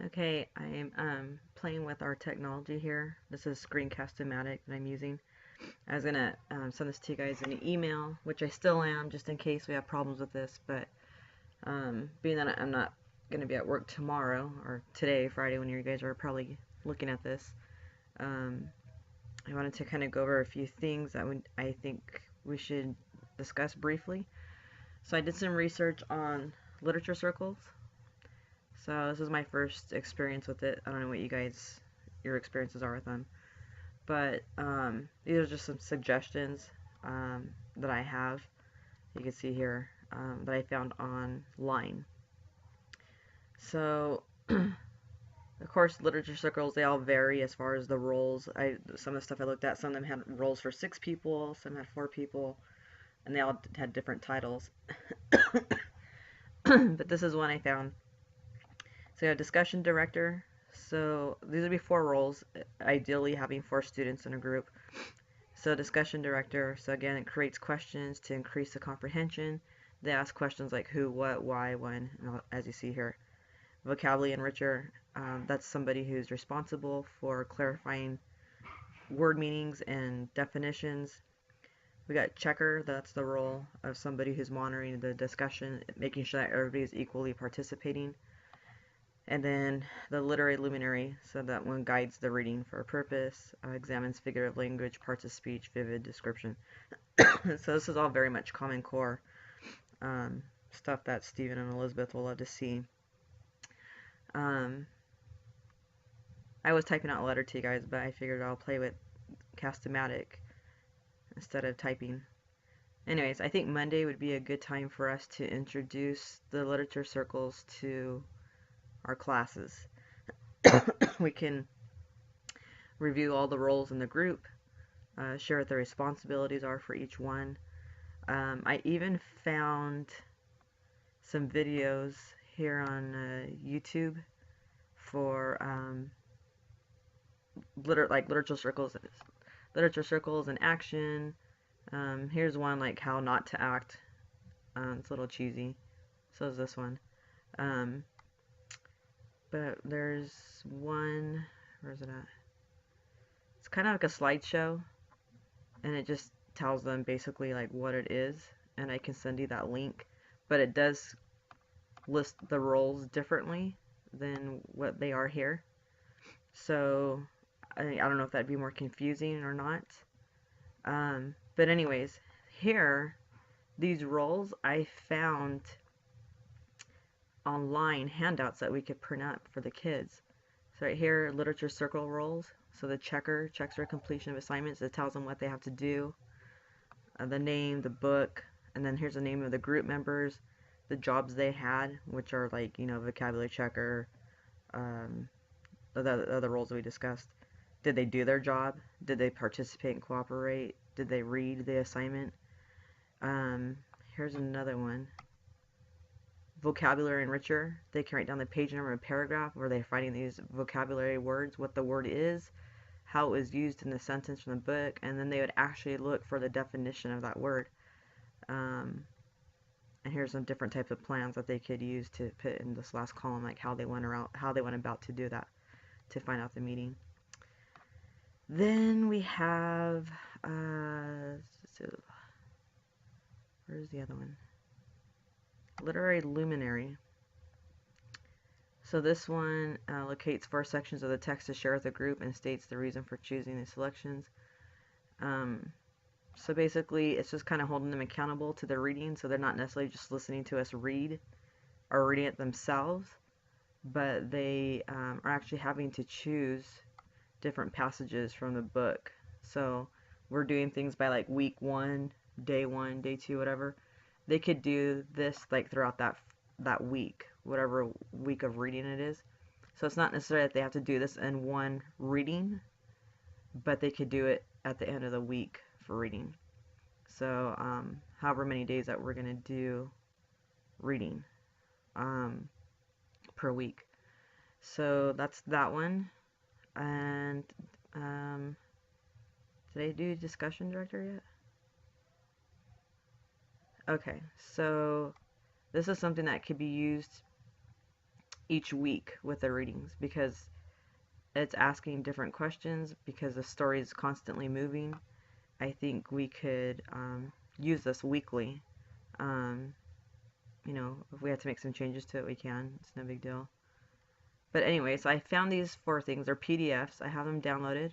Okay, I am playing with our technology here. This is Screencast-O-Matic that I'm using. I was gonna send this to you guys in an email, which I still am, just in case we have problems with this. But being that I'm not gonna be at work tomorrow or today, Friday, when you guys are probably looking at this, um, I wanted to kind of go over a few things that I think we should discuss briefly. So I did some research on literature circles. So this is my first experience with it. I don't know what your experiences are with them. But these are just some suggestions that I have. You can see here that I found online. So, of course, literature circles, they all vary as far as the roles. Some of the stuff I looked at, some of them had roles for 6 people, some had 4 people, and they all had different titles. But this is one I found. So you have discussion director. So these would be 4 roles, ideally having 4 students in a group. So discussion director, so again, it creates questions to increase the comprehension. They ask questions like who, what, why, when, as you see here. Vocabulary enricher, that's somebody who's responsible for clarifying word meanings and definitions. We got checker, that's the role of somebody who's monitoring the discussion, making sure that everybody is equally participating. And then the literary luminary, so that one guides the reading for a purpose, examines figure of language, parts of speech, vivid description. So this is all very much Common Core stuff that Stephen and Elizabeth will love to see. I was typing out a letter to you guys, but I figured I'll play with Cast-O-Matic instead of typing. Anyways, I think Monday would be a good time for us to introduce the literature circles to our classes. We can review all the roles in the group, share what the responsibilities are for each one. I even found some videos here on YouTube for literature circles in action. Here's one like how not to act. It's a little cheesy. So is this one. But there's one, where is it at? It's kind of like a slideshow, and it just tells them basically like what it is, and I can send you that link, but it does list the roles differently than what they are here. So I don't know if that'd be more confusing or not. But anyways, here, these roles I found online handouts that we could print up for the kids. So right here, literature circle roles. So the checker checks for completion of assignments. It tells them what they have to do, the name, the book, and then here's the name of the group members, the jobs they had, which are like, vocabulary checker, the other roles that we discussed. Did they do their job? Did they participate and cooperate? Did they read the assignment? Here's another one. Vocabulary enricher. They can write down the page number and paragraph where they're finding these vocabulary words, what the word is, how it was used in the sentence from the book, and then they would actually look for the definition of that word. And here's some different types of plans that they could use to put in this last column, like how they went about to do that, to find out the meaning. Then we have, where's the other one? Literary luminary. So this one locates 4 sections of the text to share with the group and states the reason for choosing the selections. So basically, it's just kind of holding them accountable to their reading, so they're not necessarily just listening to us read or reading it themselves, but they are actually having to choose different passages from the book. So we're doing things by like week 1, day 1, day 2, whatever. They could do this like throughout that week, whatever week of reading it is. So it's not necessarily that they have to do this in one reading, but they could do it at the end of the week for reading. So however many days that we're going to do reading per week. So that's that one. And did I do discussion director yet? Okay, so this is something that could be used each week with the readings, because it's asking different questions because the story is constantly moving. I think we could use this weekly. Um, if we have to make some changes to it, we can. It's no big deal. But anyway, so I found these 4 things. They're PDFs. I have them downloaded.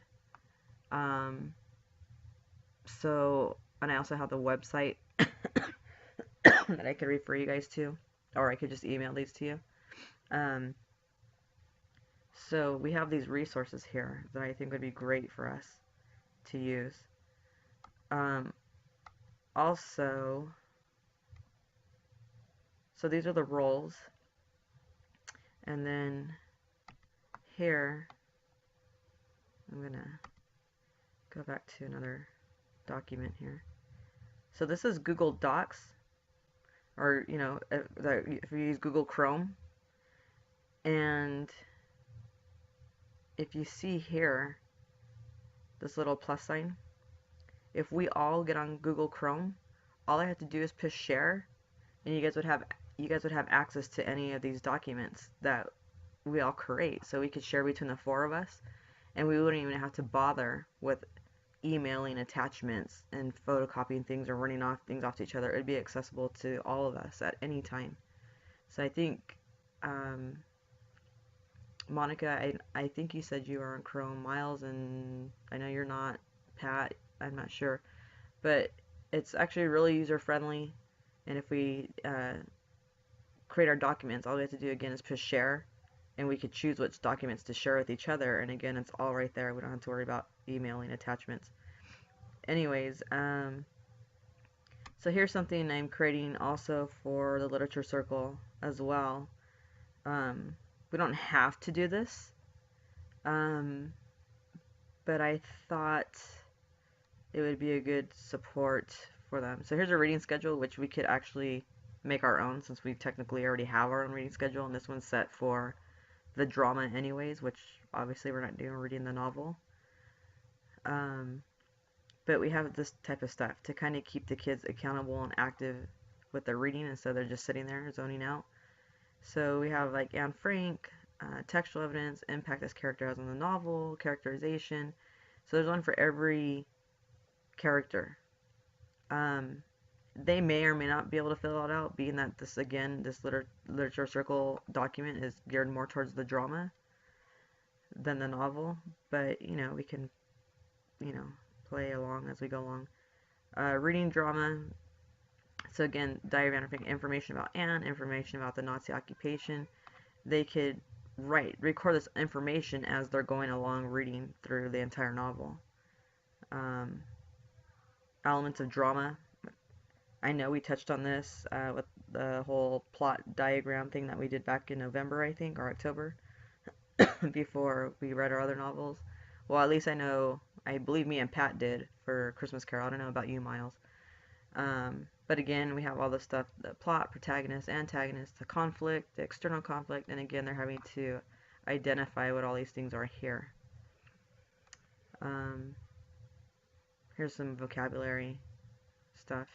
Um, and I also have the website that I could refer you guys to, or I could just email these to you. Um, so we have these resources here that I think would be great for us to use. Um, also, so these are the roles, and then here, I'm gonna go back to another document here. So this is Google Docs, or if you use Google Chrome, and if you see here this little plus sign, if we all get on Google Chrome, all I have to do is push share, and you guys would have access to any of these documents that we all create. So we could share between the 4 of us, and we wouldn't even have to bother with emailing attachments and photocopying things or running things off to each other. It'd be accessible to all of us at any time. So I think, Monica, I think you said you are on Chrome. Miles, and I know you're not. Pat, I'm not sure. But it's actually really user-friendly, and if we create our documents, all we have to do again is push share, and we could choose which documents to share with each other, and again, it's all right there. We don't have to worry about emailing attachments. Anyways, so here's something I'm creating also for the literature circle as well. We don't have to do this, but I thought it would be a good support for them. So here's a reading schedule, which we could actually make our own, since we technically already have our own reading schedule, and this one's set for the drama anyways, which obviously we're not doing, we're reading the novel. But we have this type of stuff to kind of keep the kids accountable and active with their reading instead of they're just sitting there zoning out. So we have like Anne Frank, textual evidence, impact this character has on the novel, characterization. So there's one for every character. They may or may not be able to fill it out, being that this literature circle document is geared more towards the drama than the novel. But we can play along as we go along. Reading drama. So again, Diary of Anne Frank, information about Anne, information about the Nazi occupation. They could record this information as they're going along reading through the entire novel. Elements of drama. I know we touched on this with the whole plot diagram thing that we did back in November, I think, or October, before we read our other novels. Well, at least I believe me and Pat did for Christmas Carol. I don't know about you, Miles. But again, we have all this stuff, the plot, protagonist, antagonist, the conflict, the external conflict, and again, they're having to identify what all these things are here. Here's some vocabulary stuff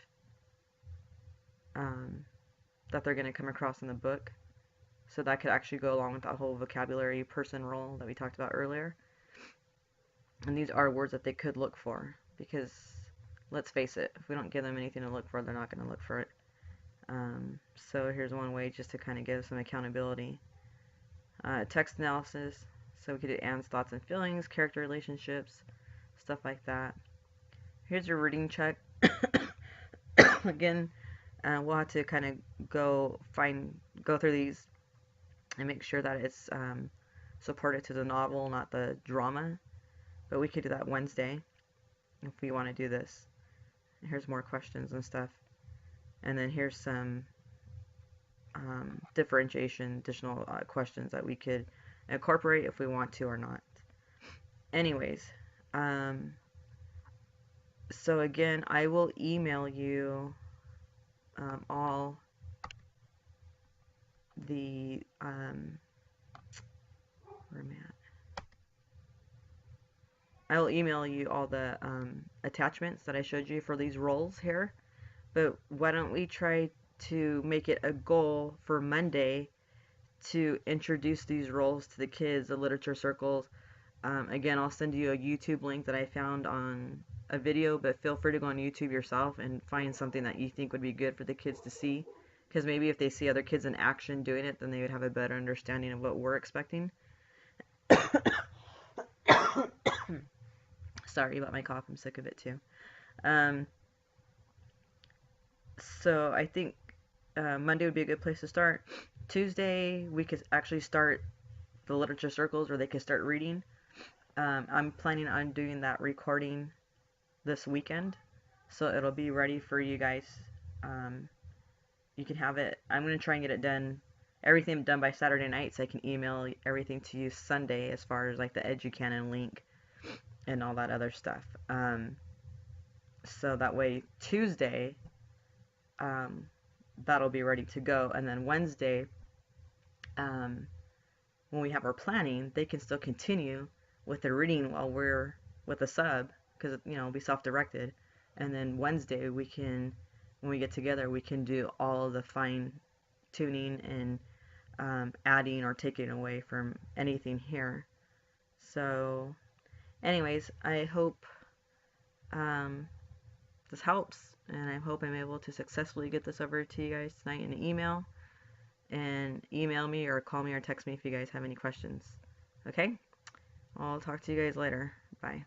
that they're going to come across in the book. So that could actually go along with that whole vocabulary person role that we talked about earlier. And these are words that they could look for, because let's face it, if we don't give them anything to look for, they're not going to look for it. So here's one way just to kind of give some accountability. Text analysis, so we could do Anne's thoughts and feelings, character relationships, stuff like that. Here's your reading check. Again, we'll have to kind of go through these and make sure that it's supported to the novel, not the drama. But we could do that Wednesday if we want to do this. Here's more questions and stuff. And then here's some differentiation, additional questions that we could incorporate if we want to or not. Anyways, so again, I will email you all the where am I at? I will email you all the attachments that I showed you for these roles here. But why don't we try to make it a goal for Monday to introduce these roles to the kids, the literature circles. Again, I'll send you a YouTube link that I found on a video, but feel free to go on YouTube yourself and find something that you think would be good for the kids to see. Because maybe if they see other kids in action doing it, then they would have a better understanding of what we're expecting. Sorry about my cough, I'm sick of it too. Um, so I think Monday would be a good place to start. Tuesday, we could actually start the literature circles where they could start reading. I'm planning on doing that recording this weekend, so it'll be ready for you guys. You can have it. I'm going to try and get it done, everything done by Saturday night, so I can email everything to you Sunday as far as like the Educanon link and all that other stuff. So that way Tuesday, that'll be ready to go, and then Wednesday, when we have our planning, they can still continue with the reading while we're with the sub, because it'll be self-directed. And then Wednesday when we get together, we can do all of the fine tuning and adding or taking away from anything here. So anyways, I hope this helps, and I hope I'm able to successfully get this over to you guys tonight in an email. And email me or call me or text me if you guys have any questions. Okay? I'll talk to you guys later. Bye.